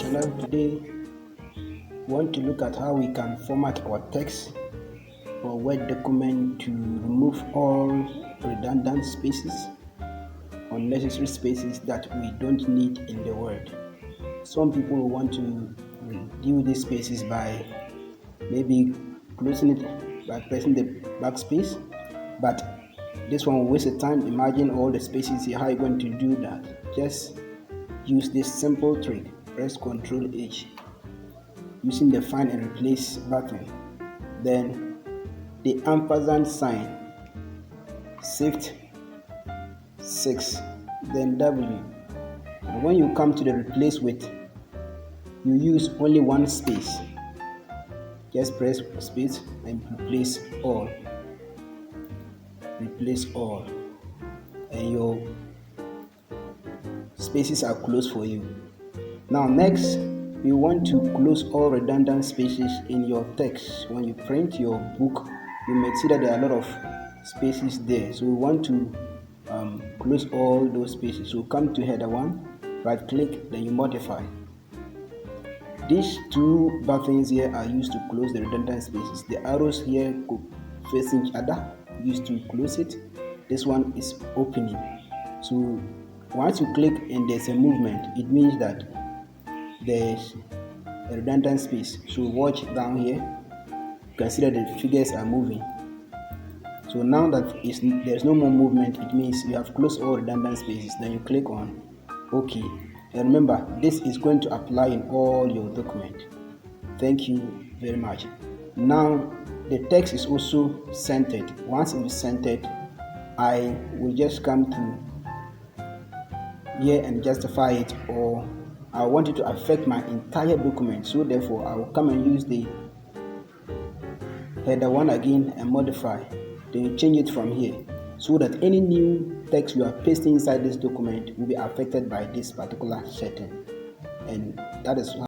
Hello, today we want to look at how we can format our text or Word document to remove all redundant spaces, unnecessary spaces that we don't need in the Word. Some people want to reduce these spaces by maybe closing it by pressing the backspace, but this one will waste the time. Imagine all the spaces here. How are you going to do that? Just use this simple trick. Press Ctrl H using the find and replace button, then the ampersand sign, shift 6, then W. And when you come to the replace with, you use only one space. Just press space and replace all, and your spaces are closed for you. Now next, you want to close all redundant spaces in your text. When you print your book, you may see that there are a lot of spaces there, so we want to close all those spaces. So come to header 1, right click, then you modify. These two buttons here are used to close the redundant spaces. The arrows here face each other, used to close it. This one is opening. So once you click and there's a movement, it means that there's a redundant space. So watch down here, you can see that the figures are moving. So now that there's no more movement, it means you have closed all redundant spaces. Then you click on OK. And remember, this is going to apply in all your document. Thank you very much. Now the text is also centered. Once it is centered, I will just come to here and justify it, or I want it to affect my entire document. So therefore, I will come and use the header 1 again and modify. Then you change it from here so that any new text you are pasting inside this document will be affected by this particular setting. And that is how